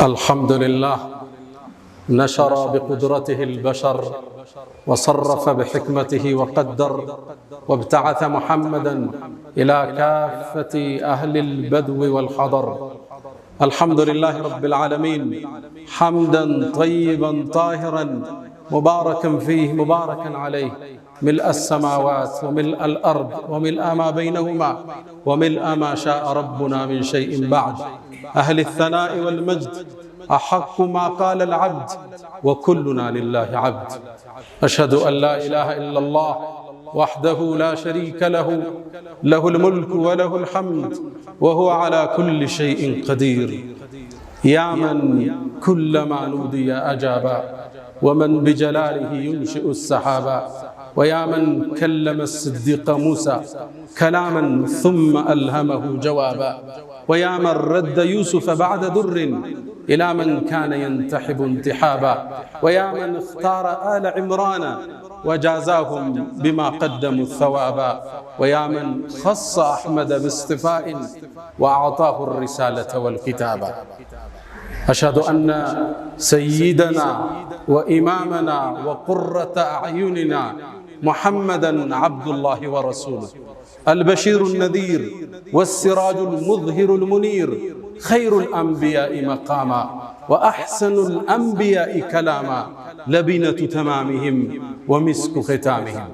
الحمد لله نشر بقدرته البشر وصرف بحكمته وقدر وابتعث محمدا إلى كافة أهل البدو والحضر. الحمد لله رب العالمين حمدا طيبا طاهرا مباركا فيه مباركا عليه، ملء السماوات وملء الأرض وملء ما بينهما وملء ما شاء ربنا من شيء بعد. أهل الثناء والمجد أحق ما قال العبد وكلنا لله عبد. أشهد أن لا إله إلا الله وحده لا شريك له، له الملك وله الحمد وهو على كل شيء قدير. يا من كلما نودي أجابا، ومن بجلاله ينشئ السحابا، ويا من كلم الصديق موسى كلاما ثم ألهمه جوابا، ويا من رد يوسف بعد در إلى من كان ينتحب انتحابا، ويا من اختار آل عمران وجازاهم بما قدموا الثوابا، ويا من خص أحمد باصطفاء وأعطاه الرسالة والكتابا. أشهد أن سيدنا وإمامنا وقرة أعيننا محمدًا عبد الله ورسوله، البشير النذير والسراج المظهر المنير، خير الأنبياء مقاما وأحسن الأنبياء كلاما، لبنة تمامهم ومسك ختامهم.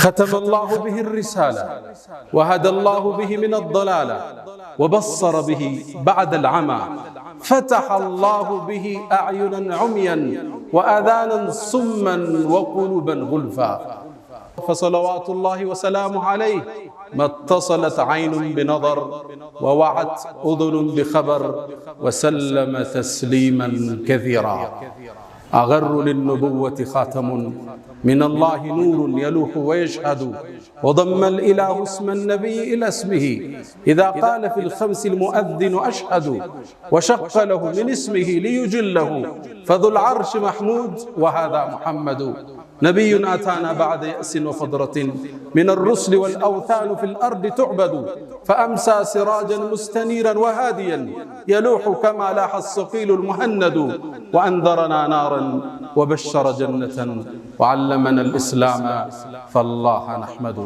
ختم الله به الرسالة وهدى الله به من الضلالة وبصر به بعد العمى، فتح الله به أعينا عميا وآذانا صما وقلوبا غلفا. فصلوات الله وسلامه عليه ما اتصلت عين بنظر ووعت أذن بخبر، وسلم تسليما كثيرا. أغر للنبوة خاتم من الله نور يلوح ويشهد، وضم الإله اسم النبي إلى اسمه إذا قال في الخمس المؤذن أشهد، وشق له من اسمه ليجله، فذو العرش محمود وهذا محمد. نبي أتانا بعد يأس وفضرة من الرسل والأوثان في الأرض تعبد، فأمسى سراجا مستنيرا وهاديا يلوح كما لاح الصقيل المهند، وأنذرنا نارا وبشر جنة وعلمنا الإسلام فالله نحمد.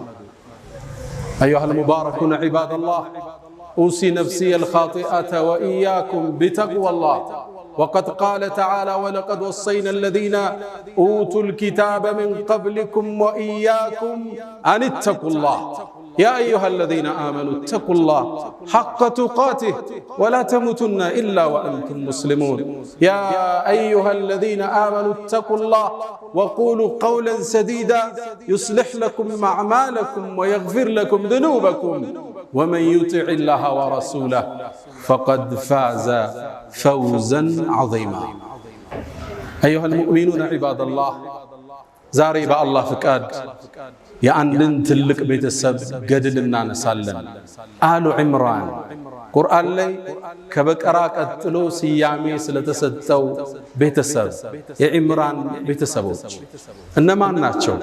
أيها المباركون عباد الله، أوصي نفسي الخاطئة وإياكم بتقوى الله. وقد قال تعالى: ولقد وصينا الذين أوتوا الكتاب من قبلكم وإياكم أن اتقوا الله. يا أيها الذين آمنوا اتقوا الله حق تقاته ولا تموتن إلا وأنتم مسلمون. يا أيها الذين آمنوا اتقوا الله وقولوا قولا سديدا يصلح لكم أعمالكم ويغفر لكم ذنوبكم، ومن يطع الله ورسوله فقد فاز فوزا عظيما. أيها المؤمنون عباد الله، زاري بأ الله فكاد የአንድን ትልቅ ቤተሰብ ገድል እናነሳለን። አሉ ዒምራን ቁርአን ላይ ከበቀራ ቀጥሎ ስያሜ ስለተሰጠው ቤተሰብ የዒምራን ቤተሰቦች እነማን ናቸው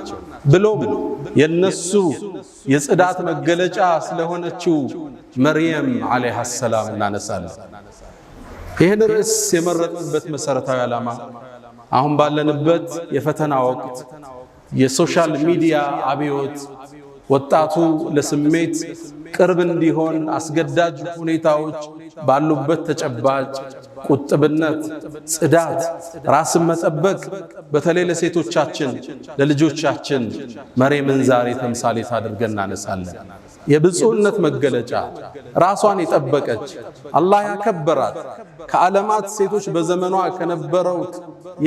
ብሎም የነሱ የጽዳት መገለጫ ስለሆነችው መርየም አለይሃ ሰላም እናነሳለን። ይህን ርዕስ የመረጥንበት መሰረታዊ ዓላማ አሁን ባለንበት የፈተና ወቅት የሶሻል ሚዲያ አብዮት ወጣቱ ለስሜት ቅርብ እንዲሆን አስገዳጅ ሁኔታዎች ባሉበት ተጨባጭ ቁጥብነት፣ ጽዳት፣ ራስን መጠበቅ በተለይ ለሴቶቻችን ለልጆቻችን መርየምን ዛሬ ተምሳሌት አድርገን እናነሳለን። የብፁዕነት መገለጫ ራሷን የጠበቀች አላህ ያከበራት ከዓለማት ሴቶች በዘመኗ ከነበረው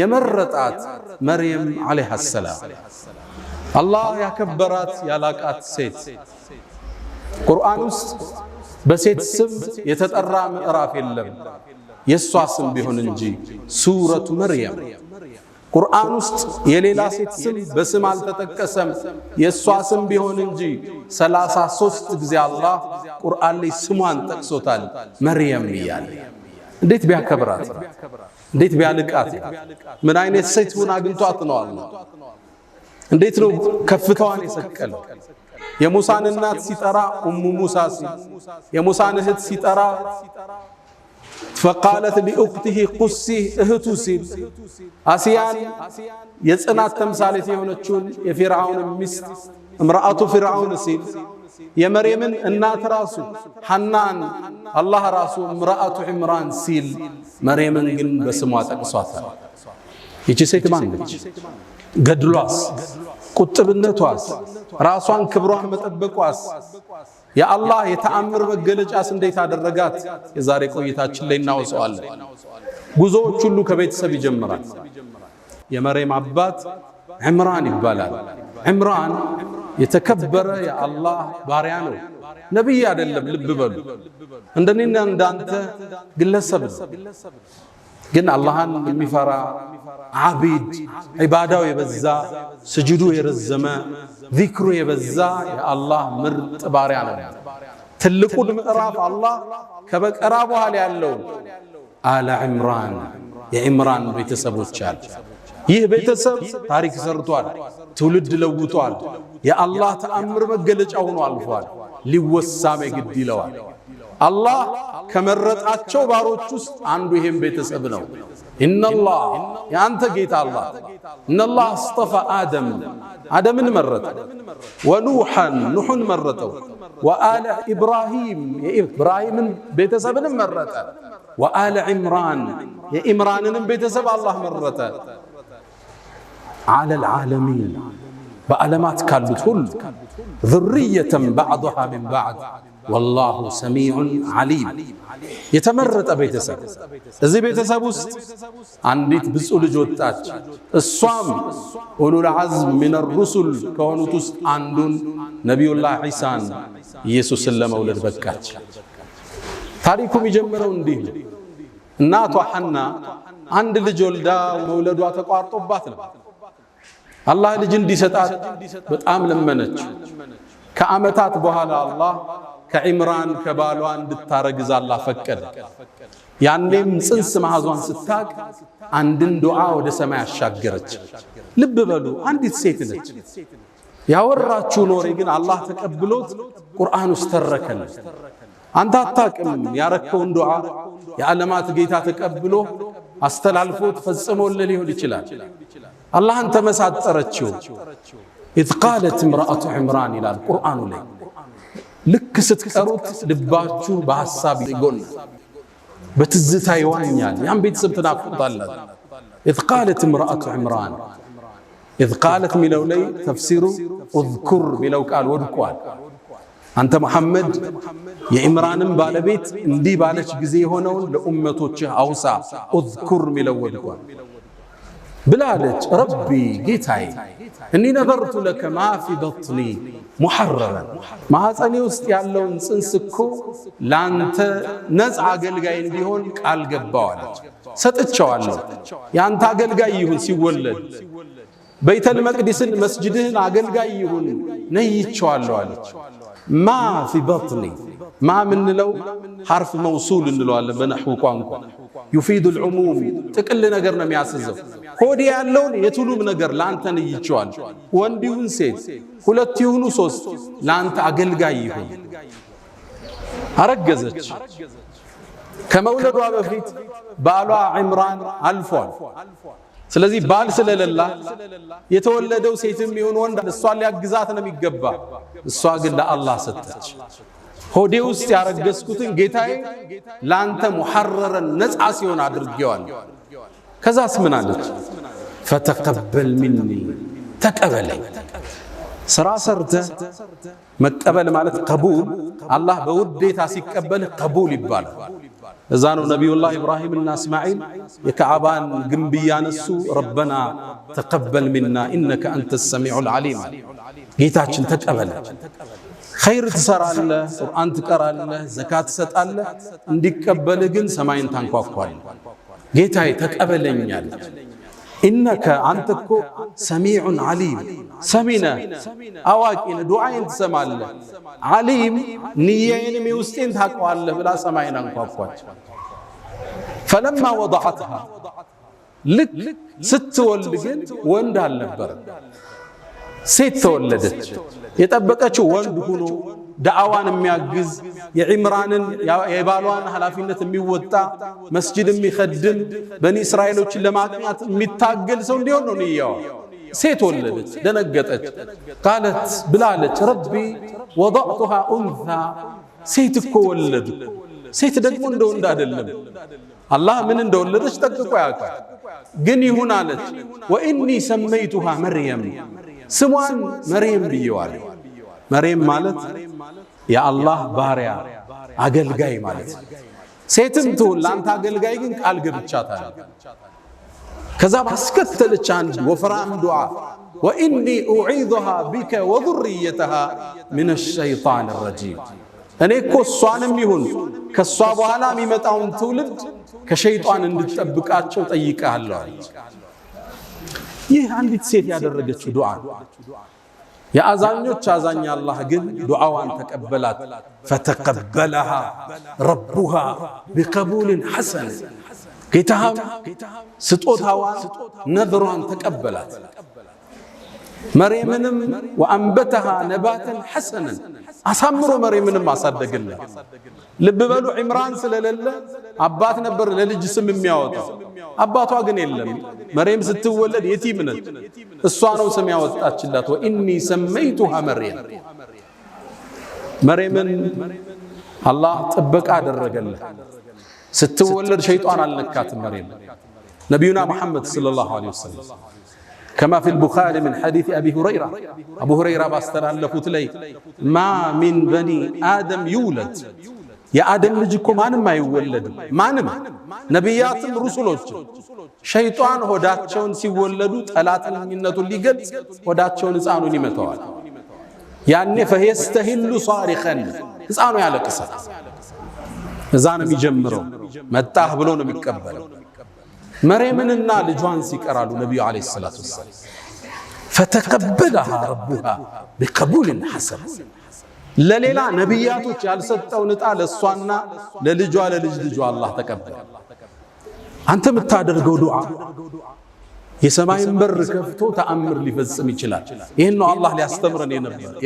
የመረጣት መርየም አለይሃ ሰላም አላህ ያከበራት ያላቃት ሴት። ቁርአን ውስጥ በሴት ስም የተጠራ ምዕራፍ የለም የሷ ስም ቢሆን እንጂ ሱረቱ መርየም። ቁርአን ውስጥ የሌላ ሴት ስም በስም አልተጠቀሰም የሷ ስም ቢሆን እንጂ 33 ጊዜ አላህ ቁርአን ላይ ስሟን ጠቅሶታል መርየም ይያል። እንዴት ቢያከብራት፣ እንዴት ቢያልቃት፣ ምን አይነት ሴት ሆና አግኝቷት ነው አላህ እንዴት ነው ከፍታዋን የሰቀለው። የሙሳን እናት ሲጠራ ኡሙ ሙሳ ሲል፣ የሙሳን እህት ሲጠራ فقالت لأخته قصي اهتو سيل آسيان يصنات تمثالت የሆነችውን የፊርዓውን ሚስት امرأة فرعون سيل የመርየምን እናት ራሱ ሐናን አላህ ራሱ امرأة عمران ሲል መርየምን ግን በስሟ ጠቅሷታል። ይቺ ሴት ማን ነች? ገድሏስ፣ ቁጥብነቷስ፣ ራሷን ክብሯን መጠበቋስ የአላህ የተአምር መገለጫስ እንዴት አደረጋት? የዛሬ ቆይታችን ላይ እናወሳዋለን። ጉዞዎች ሁሉ ከቤተሰብ ይጀምራል። የመርየም አባት ዕምራን ይባላል። ዕምራን የተከበረ የአላህ ባሪያ ነው። ነብይ አይደለም። ልብ በሉ፣ እንደኔና እንዳንተ ግለሰብ ነው። ግን አላህን የሚፈራ ዓቢድ፣ ዒባዳው የበዛ ስጁዱ የረዘመ ዚክሩ የበዛ የአላህ ምርጥ ባሪያ ነው። ትልቁን ምዕራፍ አላህ ከበቀራ በኋላ ያለው አለ ዕምራን የዕምራን ቤተሰቦች አሉ። ይህ ቤተሰብ ታሪክ ሰርቷል፣ ትውልድ ለውጧል፣ የአላህ ተአምር መገለጫ ሆኖ አልፏል። ሊወሳም ግድ ይለዋል። አላህ ከመረጣቸው ባሮች ውስጥ አንዱ ይሄም ቤተሰብ ነው። ኢነላህ ያንተ ጌታ አላህ ኢነላህ አስጠፋ አደምን መረጠ፣ ወኑሐን ኑሕን መረጠው፣ ወአለ ኢብራሂም የኢብራሂምን ቤተሰብንም መረጠ፣ ወአለ ዕምራን የዕምራንንም ቤተሰብ አላህ መረጠ። على العالمين በዓለማት ካሉት ሁሉ ذرية بعضها من بعض والله سميع عليم የተመረጠ ቤተሰብ። እዚህ ቤተሰብ ውስጥ አንዲት ብፁዕ ልጅ ወጣች። እሷም ኡሉል ዐዝም ሚነ ሩሱል ከሆኑት ውስጥ አንዱን ነቢዩላህ ዒሳን ኢየሱስን ለመውለድ በቃች። ታሪኩ የሚጀምረው እንዲህ ነው። እናቷ ሐና አንድ ልጅ ወልዳ መውለዷ ተቋርጦባት ነው። አላህ ልጅ እንዲሰጣት በጣም ለመነች። ከዓመታት በኋላ አላህ ከዕምራን ከባሏ እንድታረግዝ አላህ ፈቀደ። ያኔም ጽንስ መያዟን ስታቅ አንድን ዱዓ ወደ ሰማይ አሻገረች። ልብ በሉ፣ አንዲት ሴት ነች። ያወራችው ኖሬ ግን አላህ ተቀብሎት ቁርአን ውስጥ ተረከለ። አንተ አታቅም ያረከውን ዱዓ የዓለማት ጌታ ተቀብሎ አስተላልፎት ፈጽሞልህ ሊሆን ይችላል። አላህን ተመሳጠረችው። إذ قالت امرأة عمران ይላል ቁርአኑ ላይ። ልክ ስትቀሩት ልባችሁ በሐሳብ ይጎናል፣ በትዝታ ይዋኛል። ያን ቤተሰብ ትናፍቁታላችሁ። إذ قالت امرأة عمران إذ قالت ሚለው ላይ ተፍሲሩ اذكر ሚለው ቃል ወድቋል። አንተ መሐመድ የዕምራንን ባለቤት እንዲህ ባለች ጊዜ የሆነውን ለኡመቶችህ አውሳ። اذكر ሚለው ወድቋል ብላለች። ረቢ ጌታዬ እኒ ነበርቱ ለከ ማ ፊ በጥኒ ሙሐረረን ማኅፀኔ ውስጥ ያለውን ጽንስ እኮ ላንተ ነፃ አገልጋይ እንዲሆን ቃል ገባዋለች፣ ሰጥቼዋለሁ። ያንተ አገልጋይ ይሁን ሲወለድ፣ በይተል መቅዲስን መስጅድህን አገልጋይ ይሁን ነይቼዋለሁ አለች። ማ ፊ በጥኒ ማ ምንለው ሐርፍ መውሱል እንለዋለን በነሕው ቋንቋ። ዩፊዱ ልዑሙም ጥቅል ነገር ነው የሚያስዘው። ሆዴ ያለውን የቱሉም ነገር ለአንተ ነይቼዋለሁ። ወንድ ይሁን ሴት፣ ሁለት ይሁኑ ሶስት፣ ለአንተ አገልጋይ ይሁን። አረገዘች። ከመውለዷ በፊት ባሏ ዕምራን አልፏል። ስለዚህ ባል ስለሌላ የተወለደው ሴትም ይሁን ወንድ እሷን ሊያግዛት ነው የሚገባ። እሷ ግን ለአላህ ሰጠች። ሆዴ ውስጥ ያረገዝኩትን ጌታዬ ላንተ ሙሐረረን ነፃ ሲሆን አድርጌዋለሁ። ከዛስ ምን አለች? ፈተቀበል ሚኒ ተቀበለኝ። ስራ ሰርተህ መቀበል ማለት ቀቡል፣ አላህ በውዴታ ሲቀበል ቀቡል ይባላል። እዛ ነው ነቢዩላህ ኢብራሂምና እስማዒል የከዓባን ግንብ ያነሱ ረበና ተቀበል ሚና ኢነከ አንተ ሰሚዑል ዓሊም፣ ጌታችን ተቀበለ። ኸይር ትሰራለህ፣ ቁርአን ትቀራለህ፣ ዘካት ትሰጣለህ፣ እንዲቀበልህ ግን ሰማይን ታንኳኳለህ። ጌታዬ ተቀበለኛል። ኢነከ አንተ እኮ ሰሚዑን ዓሊም፣ ሰሚነ አዋቂን፣ ዱዓዬን ትሰማለህ፣ ዓሊም ንያዬንም የውስጤን ታውቀዋለህ ብላ ሰማይን አንኳኳች። ፈለማ ወضዐትሃ ልክ ስትወልድ ግን ወንድ አልነበረ፣ ሴት ተወለደች። የጠበቀችው ወንድ ሆኖ ዳዕዋን የሚያግዝ የዒምራንን የባሏን ኃላፊነት የሚወጣ መስጂድ የሚኸድም በኒ እስራኤሎችን ለማቅናት የሚታገል ሰው እንዲሆን ነው ንያዋ። ሴት ወለደች፣ ደነገጠች። ቃለት ብላለች ረቢ ወضዕቱሃ ኡንሳ፣ ሴት እኮ ወለዱ። ሴት ደግሞ እንደ ወንድ አይደለም። አላህ ምን እንደወለደች ጠቅቆ ያውቃል። ግን ይሁን አለች። ወኢኒ ሰመይቱሃ መርየም፣ ስሟን መርየም ብየዋለሁ። መርየም ማለት የአላህ ባሪያ አገልጋይ ማለት ነው። ሴትም ትሁን ለአንተ አገልጋይ ግን ቃል ገብቻታለሁ። ከዛ ባስከተለች አንድ ወፍራም ዱዓ ወኢኒ ኡዒዙሃ ቢከ ወዙርየተሃ ሚነ ሸይጣን ረጂም፣ እኔ እኮ እሷንም ይሁን ከእሷ በኋላ የሚመጣውን ትውልድ ከሸይጣን እንድትጠብቃቸው ጠይቀሃለሁ አለች። ይህ አንዲት ሴት ያደረገችው ዱዓ የአዛኞች አዛኝ አላህ ግን ዱዓዋን ተቀበላት። ፈተቀበለሃ ረቡሃ ቢቀቡልን ሐሰን፣ ጌታም ስጦታዋን ነድሯን ተቀበላት። መርየምንም ወአንበተሃ ነባተን ሐሰነን፣ አሳምሮ መርየምንም አሳደገላት። ልብ በሉ ዒምራን ስለሌለ አባት ነበር ለልጅ ስም የሚያወጣው፣ አባቷ ግን የለም። መርየም ስትወለድ የቲም ነች። እሷ ነው ስም ያወጣችላት። ወኢኒ ሰመይቱሃ መርየም፣ መርየምን አላህ ጥበቃ አደረገላት። ስትወለድ ሸይጣን አልነካትም መርየም። ነቢዩና ሙሐመድ ሰለላሁ ዐለይሂ ወሰለም ከማ ፊል ቡኻሪ ምን ሐዲስ አቢ ሁረይራ፣ አቡ ሁረይራ ባስተላለፉት ላይ ማ ሚን በኒ አደም ይውለድ፣ የአደም ልጅ እኮ ማንም አይወለድም። ማንም ነቢያትም ሩሱሎችም ሸይጣን ሆዳቸውን ሲወለዱ ጠላትነቱን ሊገልጽ ሆዳቸውን ሕፃኑን ይመተዋል። ያኔ ፈየስተሂሉ ሷሪኸን፣ ሕፃኑ ያለቅሳል። እዛ ነው የሚጀምረው። መጣህ ብሎ ነው የሚቀበለው። መርየምንና ልጇን ሲቀራሉ ነቢዩ ዓለይሂ ሰላቱ ወሰላም ፈተቀበለሃ ረቡሃ ቢቀቡልን ሐሰን፣ ለሌላ ነቢያቶች ያልሰጠውን ዕጣ ለእሷና ለልጇ ለልጅ ልጇ አላህ ተቀበለ። አንተ የምታደርገው ዱዓ የሰማይን በር ከፍቶ ተአምር ሊፈጽም ይችላል። ይህን ነው አላህ ሊያስተምረን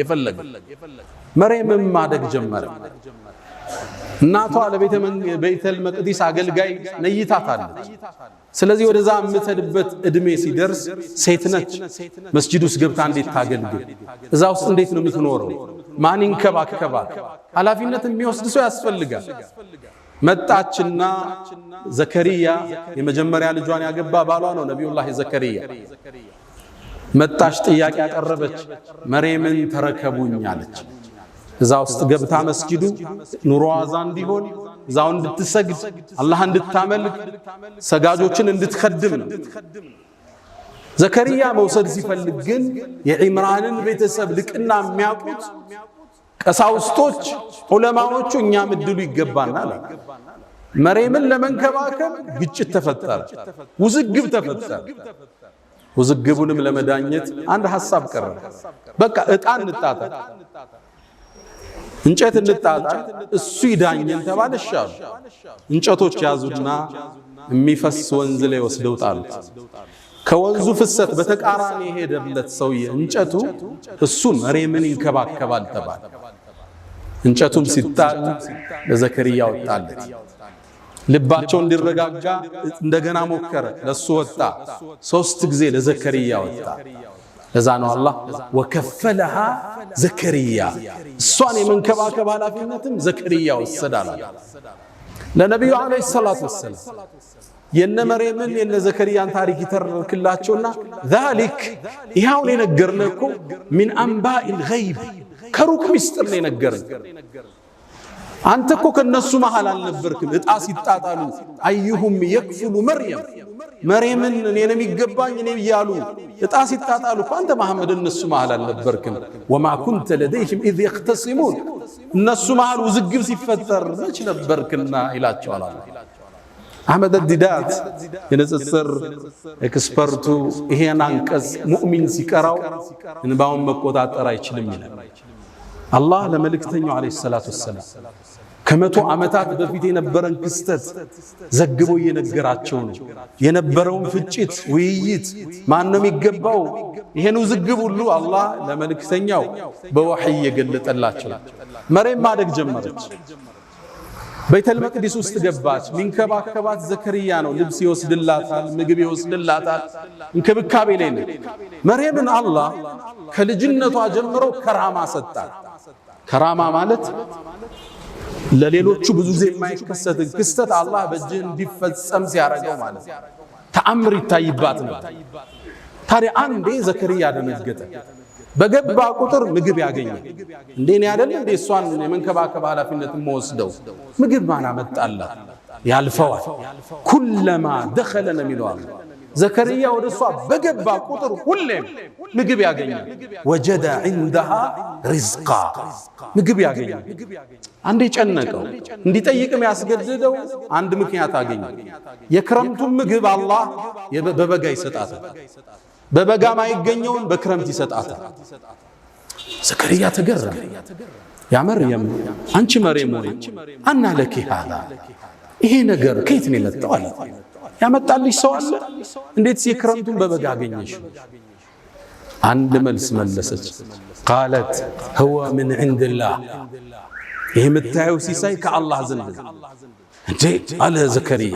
የፈለገ። መርየምም ማደግ ጀመረ። እናቷ ለቤተል መቅዲስ አገልጋይ ነይታታለች። ስለዚህ ወደዛ የምትሄድበት እድሜ ሲደርስ ሴት ነች። መስጂድ ውስጥ ገብታ እንዴት ታገልግል? እዛ ውስጥ እንዴት ነው የምትኖረው? ማን ይንከባከባል? ኃላፊነት የሚወስድ ሰው ያስፈልጋል። መጣችና ዘከሪያ የመጀመሪያ ልጇን ያገባ ባሏ ነው ነቢዩላህ ዘከሪያ። መጣች፣ ጥያቄ ያቀረበች፣ መርየምን ተረከቡኝ አለች። እዛ ውስጥ ገብታ መስጂዱ ኑሮዋ እዛ እንዲሆን እዛው እንድትሰግድ አላህ እንድታመልክ ሰጋጆችን እንድትከድም ነው። ዘከሪያ መውሰድ ሲፈልግ ግን የዒምራንን ቤተሰብ ልቅና የሚያውቁት ቀሳውስቶች ዑለማዎቹ እኛም እድሉ ይገባናል። መርየምን ለመንከባከብ ግጭት ተፈጠረ፣ ውዝግብ ተፈጠረ። ውዝግቡንም ለመዳኘት አንድ ሐሳብ ቀረበ። በቃ ዕጣ እንጣጣ፣ እንጨት እንጣጣ፣ እሱ ይዳኘን ተባለ። ሻሉ እንጨቶች ያዙና የሚፈስ ወንዝ ላይ ወስደው ጣሉት። ከወንዙ ፍሰት በተቃራኒ የሄደለት ሰውዬ እንጨቱ እሱን መርየምን ይንከባከባል ተባለ። እንጨቱም ሲጣል ለዘከሪያ ወጣለት። ልባቸው እንዲረጋጋ እንደገና ሞከረ፣ ለሱ ወጣ። 3 ጊዜ ለዘከሪያ ወጣ። ለዛ ነው አላህ ወከፈለሃ ዘከሪያ፣ እሷን የመንከባከብ ኃላፊነትም ዘከሪያ ወሰዳል። ለነቢዩ ዓለይሂ ሰላቱ ወሰላም የነ መርየምን የነ ዘከሪያን ታሪክ ይተርክላቸውና ዛሊክ ይሄውን የነገርነው እኮ ሚን አንባኢል ገይብ ከሩቅ ሚስጥር ነው የነገረን። አንተ እኮ ከነሱ መሃል አልነበርክም። ዕጣ ሲጣጣሉ አዩሁም የክፍሉ መርየምን እኔ ነው የሚገባኝ እኔ እያሉ ዕጣ ሲጣጣሉ እኮ አንተ መሐመድ እነሱ መሃል አልነበርክም። ወማ ኩንተ ለደይህም ኢዝ የኽተሲሙን፣ እነሱ መሃል ውዝግብ ሲፈጠር መች ነበርክና ይላቸዋል። አህመድ ዲዳት የንጽጽር ኤክስፐርቱ ይሄን አንቀጽ ሙእሚን ሲቀራው እንባውን መቆጣጠር አይችልም ይላል። አላህ ለመልእክተኛው ዓለይሂ ሰላቱ ወሰላም ከመቶ ዓመታት በፊት የነበረን ክስተት ዘግቦ እየነገራቸው ነው። የነበረውን ፍጭት፣ ውይይት፣ ማን ነው የሚገባው፣ ይሄን ውዝግብ ሁሉ አላህ ለመልእክተኛው በወህይ እየገለጠላቸው መርየም ማደግ ጀመረች። ቤተል መቅዲስ ውስጥ ገባች። ሚንከባከባት ዘከርያ ነው። ልብስ ይወስድላታል፣ ምግብ ይወስድላታል፣ እንክብካቤ ላይ ነው። መርየምን አላህ ከልጅነቷ ጀምሮ ከራማ ሰጣት። ከራማ ማለት ለሌሎቹ ብዙ ጊዜ የማይከሰት ክስተት አላህ በእጅህ እንዲፈጸም ሲያረጋው ማለት ተአምር ይታይባት ነው። ታዲያ አንዴ ዘከርያ ደነገጠ። በገባ ቁጥር ምግብ ያገኛል። እንዴ ነው አይደል? እንዴ እሷን የመንከባከብ ኃላፊነት የምወስደው ምግብ ማን አመጣላት? ያልፈዋል። ኩለማ ደኸለ ነው የሚለው ዘከርያ ወደ እሷ በገባ ቁጥር ሁሌም ምግብ ያገኛል። ወጀደ ዐንደሃ ሪዝቃ ምግብ ያገኛል። አንዴ ጨነቀው። እንዲጠይቅም ያስገድደው አንድ ምክንያት አገኘ። የክረምቱን ምግብ አላህ በበጋ ይሰጣታል። በበጋ ማይገኘውን በክረምት ይሰጣታል። ዘከርያ ተገረመ። ያ መርየም አንቺ መርየም ሆይ አና ለኪ ሃዛ ይሄ ነገር ከየት ነው የመጣው አለ። ያመጣልሽ ሰው አለ? እንዴት የክረምቱን በበጋ አገኘሽ? አንድ መልስ መለሰች። ቃለት ሁወ ምን ዐንድላህ ይሄ የምታየው ሲሳይ ከአላህ ዘንድ ነው። እንዴ አለ ዘከርያ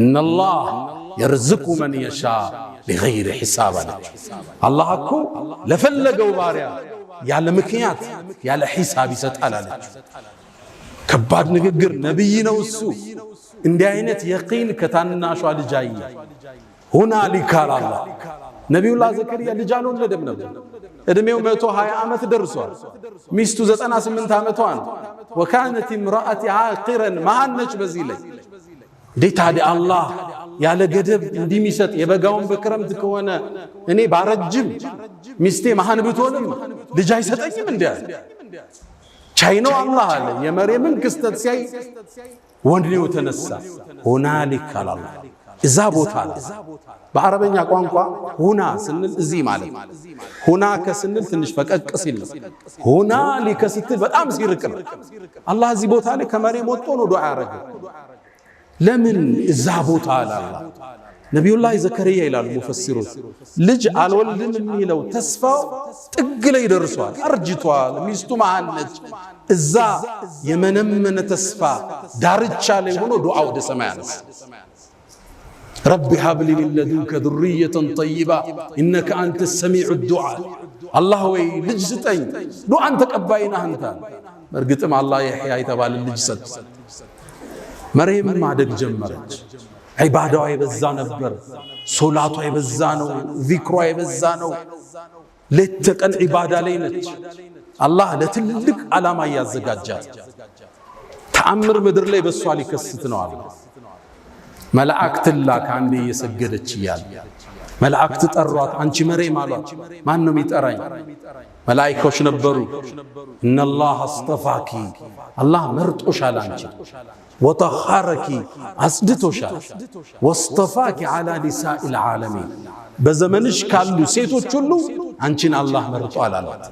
ኢነላህ የርዝቁ መን የሻ ቢገይሪ ሒሳብ አለች። አላህ እኮ ለፈለገው ባሪያ ያለ ምክንያት ያለ ሒሳብ ይሰጣል አለች። ከባድ ንግግር። ነቢይ ነው እሱ። እንዲህ አይነት የቂን ከታናሿ ልጅ አየ። ሁናሊከ አላህ ነቢዩላህ ዘከርያ ልጅ አልወለደም ነበር። እድሜው 120 ዓመት ደርሷል። ሚስቱ 98 ዓመቷ ነው። ወካነት امرأتي عاقرا ማነች በዚህ ላይ እንዴት ታዲያ አላህ ያለ ገደብ እንዲሚሰጥ የበጋውን በክረምት ከሆነ እኔ ባረጅም ሚስቴ መሃን ብትሆንም ልጅ አይሰጠኝም እንዴ? ቻይ ነው አላህ አለ። የመርየምን ክስተት ሲያይ ወንድኔው ተነሳ። ሁናሊከ አላህ እዛ ቦታ በአረበኛ ቋንቋ ሁና ስንል እዚህ ማለት ሁና ከስንል ትንሽ ፈቀቅ ሲል ነው። ሁናሊከ ስትል በጣም ሲርቅ ነው። አላህ እዚህ ቦታ ላይ ከመርየም ወጥቶ ነው ዱዓ ያረገው። ለምን እዛ ቦታ አለ አላህ? ነቢዩላህ ዘከርያ ይላሉ ሙፈሲሮች ልጅ አልወልድም የሚለው ተስፋው ጥግ ላይ ደርሷል። አርጅቷል። ሚስቱ መሃን ነች። እዛ የመነመነ ተስፋ ዳርቻ ላይ ሆኖ ዱዓ ወደ ሰማይ አነሳ። ረቢ ሀብሊ ሚን ለዱንከ ዙርየተን ጠይባ ኢነከ አንተ ሰሚዑ ዱዓ። አላህ ወይ ልጅ ስጠኝ፣ ዱዓን ተቀባይ ነህ አንተ። በእርግጥም አላህ የሕያ የተባለ ልጅ ሰጠ። መርየም ማደግ ጀመረች። ዒባዳዋ የበዛ ነበር። ሶላቷ የበዛ ነው። ዚክሯ የበዛ ነው። ሌት ተቀን ዒባዳ ላይ ነች። አላህ ለትልቅ ዓላማ እያዘጋጃት ተአምር ምድር ላይ በሷ ሊከስት ነው አለ። መላእክት ላከ። አንዴ እየሰገደች እያለ መላእክት ጠሯት። አንቺ መርየም አሏት። ማን ነው የሚጠራኝ? መላእክቶች ነበሩ። ኢነላህ አስጠፋኪ አላህ መርጦሻል አንቺ ወጠኻረኪ አጽድቶሻል። ወስጠፋኪ ዓላ ኒሳኢል ዓለሚን በዘመንሽ ካሉ ሴቶች ሁሉ አንቺን አላህ መርጧል አላት።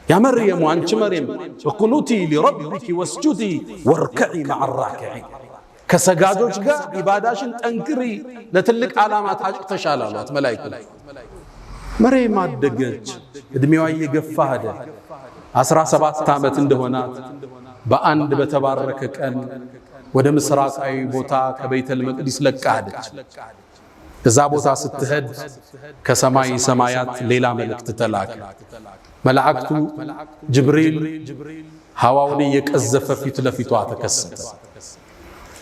ያ መርየም አንቺ መርየም እቁኑቲ ሊረቢኪ ወስጁዲ ወርከዒ መዓ ራኪዒን ከሰጋጆች ጋር ኢባዳሽን ጠንክሪ ለትልቅ ዓላማ ታጭተሻል አሏት መላእክቱ። መርየም አደገች። እድሜዋ እየገፋ ሄደ። 17 ዓመት እንደሆናት በአንድ በተባረከ ቀን ወደ ምስራቃዊ ቦታ ከቤተል መቅዲስ ለቃ ሄደች። እዛ ቦታ ስትሄድ ከሰማይ ሰማያት ሌላ መልእክት ተላከ። መላእክቱ ጅብሪል ሐዋውን እየቀዘፈ ፊት ለፊቷ ተከሰተ።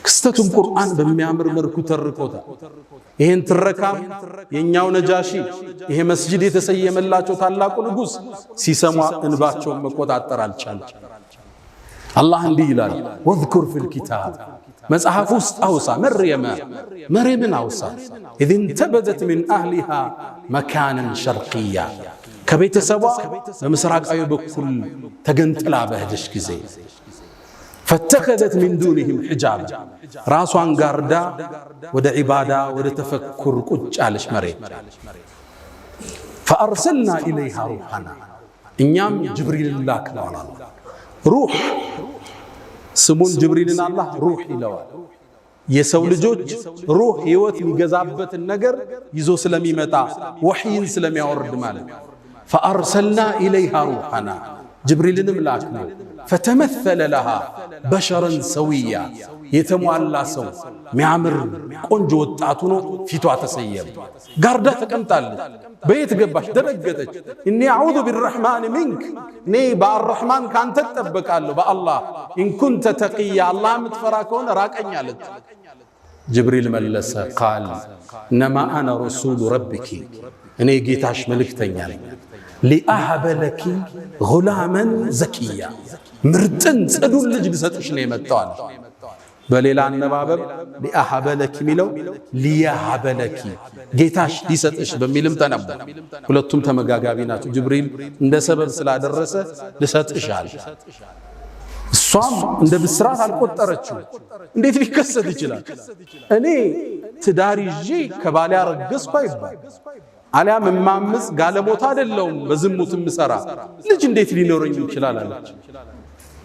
ክስተቱን ቁርአን በሚያምር መልኩ ተርኮታል። ይሄን ትረካም የኛው ነጃሺ ይሄ መስጂድ የተሰየመላቸው ታላቁ ንጉስ ሲሰማ እንባቸውን መቆጣጠር አልቻለም። አላህ እንዲህ ይላል ወዝኩር ፊል ኪታብ መጽሐፍ ውስጥ አውሳ መርየምን አውሳ ኢዝ እንተበዘት ሚን አህሊሃ መካነን ሸርቅያ ከቤተሰቧ በምስራቃዊ በኩል ተገንጥላ በሄደች ጊዜ ፈተኸዘት ሚን ዱንህም ሒጃብ ራሷን ጋርዳ ወደ ዒባዳ ወደ ተፈኩር ቁጭ አለች መርየም። ፈአርሰልና ኢለይሃ ሩሐና እኛም ጅብሪልን ላክነዋል። ሩህ ስሙን ጅብሪልን አላህ ሩህ ይለዋል። የሰው ልጆች ሩህ ህይወት የሚገዛበትን ነገር ይዞ ስለሚመጣ ወህይን ስለሚያወርድ ማለት ፈአርሰልና ኢለይሃ ሩሐና ጅብሪልንም ላክነው فتمثل لها بشرا سويا يتموالى سو ميعمر قنجو وطعتو فيتو تسيب غاردا تقمطالች بيت ገባች ደረገተች اني اعوذ بالرحمن منك ني بالرحمن كانت تطبقالو بالله ان كنت تقيا الله متفرا كون راقኝ አለች جبريل ملس قال انما انا رسول ربك اني ጌታሽ መልእክተኛ ነኝ لأهب لك غلاما زكيا مرتن صدول ልጅ ልሰጥሽ ነው የመጣው አለ በሌላ አነባበብ لأهب لك ሚለው ليهب لك ጌታሽ ሊሰጥሽ በሚልም ተነበበ ሁለቱም ተመጋጋቢ ናቸው ጅብሪል እንደ ሰበብ ስላደረሰ ልሰጥሻል እሷም እንደ ብስራት አልቆጠረችው እንዴት ሊከሰት ይችላል እኔ ትዳር ይዤ ከባሌ አረገዝኩ አይባል አሊያም ማምስ ጋለሞታ አይደለም በዝሙት ምሰራ ልጅ እንዴት ሊኖርኝ ይችላል አለች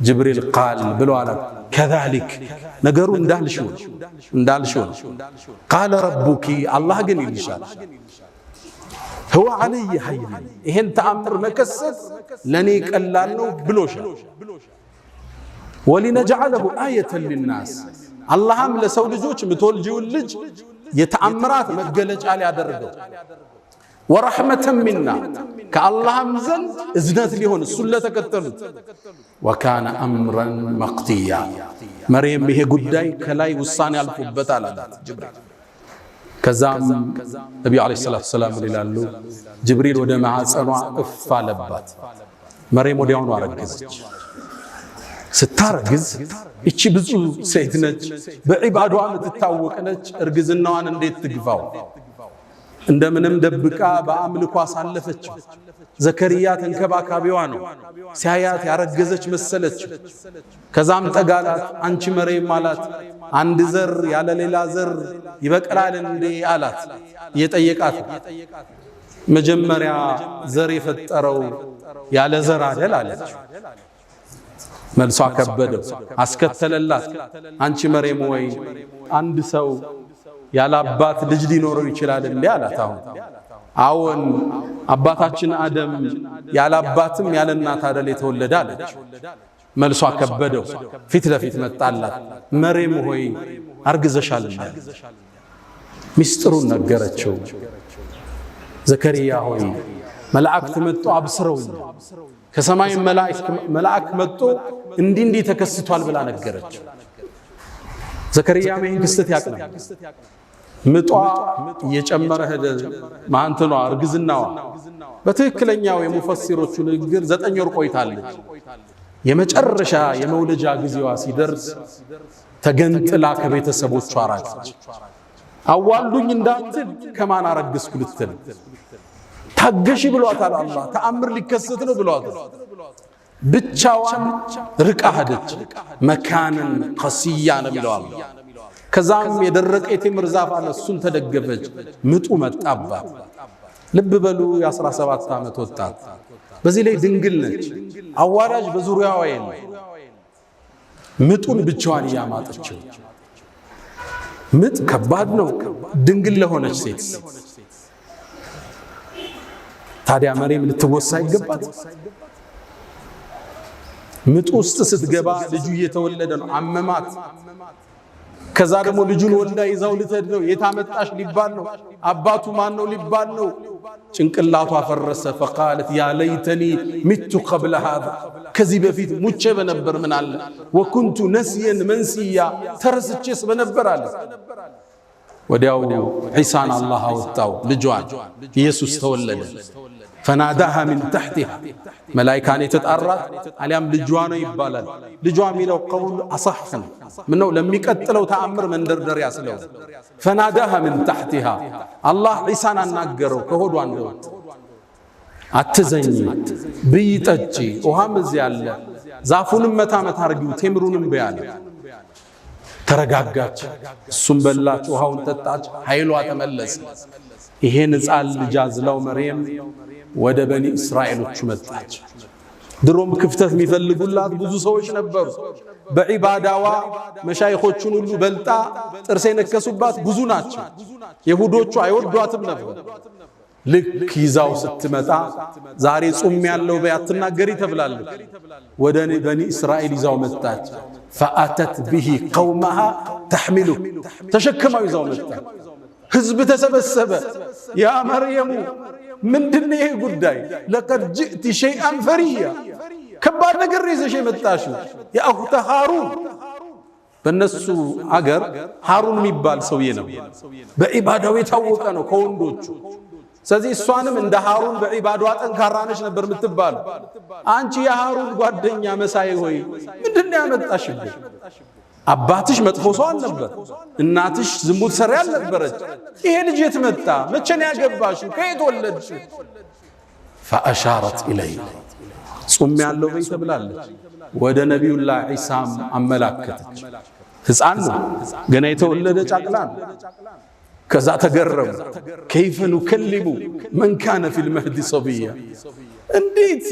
ጅብሪል ቃል ብሎ አለ كذلك ነገሩ እንዳልሽው قال ربك الله ግን ይልሻል هو علي حي ይሄን ተአምር መከሰት ለኔ ቀላል ነው ብሎሻል ولنجعله آية للناس اللهم ለሰው ልጆች ምትወልጂው ልጅ የተአምራት መገለጫ ሊያደርገው ورحمة منا كاللهم زن إذنات ليهون السلة تكتلت وكان أمرا مقضيا مريم به قداي كلاي وصاني الفبت على جبريل كزام نبي عليه الصلاة والسلام لله جبريل ودمع سنوع افالبات مريم وديون ورقزج ستارقز እቺ ብዙ ሴት ነች በዒባዷ የምትታወቅ ነች እርግዝናዋን እንዴት ትግፋው እንደምንም ደብቃ በአምልኮ አሳለፈች ዘከሪያ ተንከባካቢዋ ነው ሲያያት ያረገዘች መሰለች ከዛም ጠጋላት አንቺ መርየም ማለት አንድ ዘር ያለ ሌላ ዘር ይበቀላል እንዴ አላት የጠየቃት መጀመሪያ ዘር የፈጠረው ያለ ዘር አይደል አለች መልሷ ከበደው አስከተለላት አንቺ መርየም ወይ አንድ ሰው ያለ አባት ልጅ ሊኖረው ይችላል እንዴ አላት አሁን አባታችን አደም ያለ አባትም ያለ እናት አይደል የተወለደ አለች መልሷ ከበደው ፊት ለፊት መጣላት መርየም ሆይ አርግዘሻል ሚስጥሩን ነገረችው ዘከሪያ ሆይ መላእክት መጥቶ አብስረው ከሰማይ መላእክ መጥቶ እንዲህ ተከስቷል ብላ ነገረች ዘከሪያ ምን ክስተት ያቀናል ምጧ እየጨመረ ሄደ ማንተኗ እርግዝናዋ በትክክለኛው የሙፈሲሮቹ ንግግር 9 ወር ቆይታለች የመጨረሻ የመውለጃ ጊዜዋ ሲደርስ ተገንጥላ ከቤተሰቦቿ ራቀች አዋልዱኝ እንዳትል ከማን አረግስኩ ልትል ታገሺ ብሏታል አላህ ተአምር ሊከሰት ነው ብሏታል ብቻዋን ርቃ ሄደች መካንን ቀሲያ ነው ብሏል ከዛም የደረቀ የቴምር ዛፍ አለ እሱን ተደገፈች ምጡ መጣባት ልብ በሉ የ17 ዓመት ወጣት በዚህ ላይ ድንግል ነች አዋላጅ በዙሪያዋ የለም ምጡን ብቻዋን ያማጠችው ምጥ ከባድ ነው ድንግል ለሆነች ሴት ታዲያ መርየም ልትወሳ ይገባት ምጥ ውስጥ ስትገባ ልጁ እየተወለደ ነው አመማት ከዛ ደግሞ ልጁን ወልዳ ይዛው ልትሄድ ነው የታመጣሽ ሊባል ነው አባቱ ማን ነው ሊባል ነው ጭንቅላቷ ፈረሰ فقالت يا ليتني مت قبل هذا ከዚህ በፊት ሙቼ በነበር ምን አለ وكنت نسيا منسيا ተረስቼስ በነበር አለ ወዲያው ዒሳን አላህ አወጣው ልጇን ኢየሱስ ተወለደ فناداها من تحتها ملائكه يتطارات عليام ልጇ ነው ይባላል ልጇ ሚለው قول اصح منو ለሚቀጥለው ተአምር መንደርደር ያስለው فناداها من تحتها الله عيسى አናገረው ከሆዷ እንደው አትዘኝ ብይጠጪ ውሃም እዚህ ያለ ዛፉንም መታመት አርጊው ቴምሩንም በያለ ተረጋጋች እሱም በላች ውሃውን ጠጣች ኃይሏ ተመለሰ ይሄን ጻል ልጅ አዝላው መርየም ወደ በኒ እስራኤሎች መጣች ድሮም ክፍተት የሚፈልጉላት ብዙ ሰዎች ነበሩ በዒባዳዋ መሻይኾቹን ሁሉ በልጣ ጥርስ የነከሱባት ብዙ ናቸው ይሁዶቹ አይወዷትም ነበር ልክ ይዛው ስትመጣ ዛሬ ጾም ያለው በያትናገሪ ተብላለች ወደ በኒ እስራኤል ይዛው መጣች فأتت به قومها تحمله ተሸክማው ይዛው መጣች ህዝብ ተሰበሰበ ያ መርየም ምንድነው ይሄ ጉዳይ لقد جئت شيئا فريا ከባድ ነገር ይዘሽ መጣሽው ያ አኽተ ሃሩን በነሱ አገር ሃሩን የሚባል ሰውዬ ነው በኢባዳው የታወቀ ነው ከወንዶቹ ስለዚህ እሷንም እንደ ሃሩን በኢባዳዋ ጠንካራ ነሽ ነበር የምትባል አንቺ የሃሩን ጓደኛ መሳይ ሆይ ምንድነው ያመጣሽብሽ አባትሽ መጥፎ ሰው አልነበር እናትሽ ዝሙት ሰሪ አልነበረች ይሄ ልጅ የት መጣ መቼ ነው ያገባሽው ከየት ወለድሽ فاشارت اليه ጾም ያለው በይ ተብላለች ወደ ነብዩላህ ዒሳም አመላከተች ህፃን ነው ገና የተወለደ ጫቅላ ከዛ ተገረሙ كيف نكلم من كان في المهد صبيا እንዴት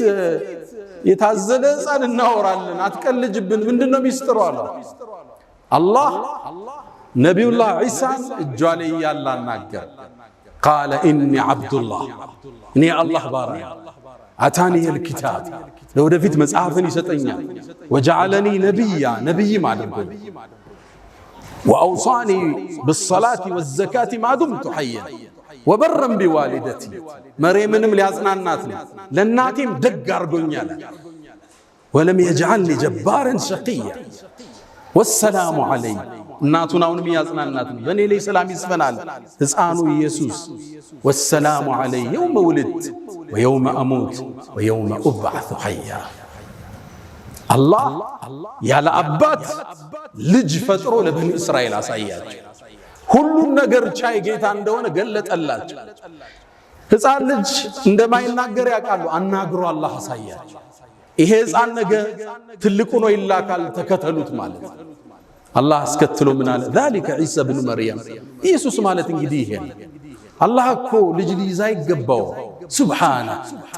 የታዘለ ህፃን እናወራለን አትቀልጅብን ምንድነው ሚስጥሩ አለ አላህ ነብዩላህ ዒሳን እጇለ ያላናገር قال اني عبد الله اني الله ባሪያ አታኒ الكتاب ለወደፊት መጽሐፍን ይሰጠኛል وجعلني نبيا نبي ማድረግ واوصاني بالصلاه والزكاه ما دمت حيا وبرا بوالدتي مريمንም ሊያጽናናት ነው ለናቴም ደግ አርጎኛል ولم يجعلني جبارا شقيا والسلام علي እናቱናውን የሚያጽናናት ነው በኔ ላይ ሰላም ይስፈናል ህፃኑ ኢየሱስ والسلام علي يوم ولدت ويوم اموت ويوم ابعث حيا الله ያለ አባት ልጅ ፈጥሮ ለበኒ እስራኤል አሳያቸው ሁሉን ነገር ቻይ ጌታ እንደሆነ ገለጠላቸው ህፃን ልጅ እንደማይናገር ያውቃሉ አናግሮ አላህ አሳያቸው ይሄ ህፃን ነገ ትልቁ ነው ይላካል ተከተሉት ማለት አላህ አስከትሎ ምን አለ ذلك عيسى ابن مريم ኢየሱስ ማለት እንግዲህ ይሄ አላህ እኮ ልጅ ሊይዛ ይገባው ሱብሃነ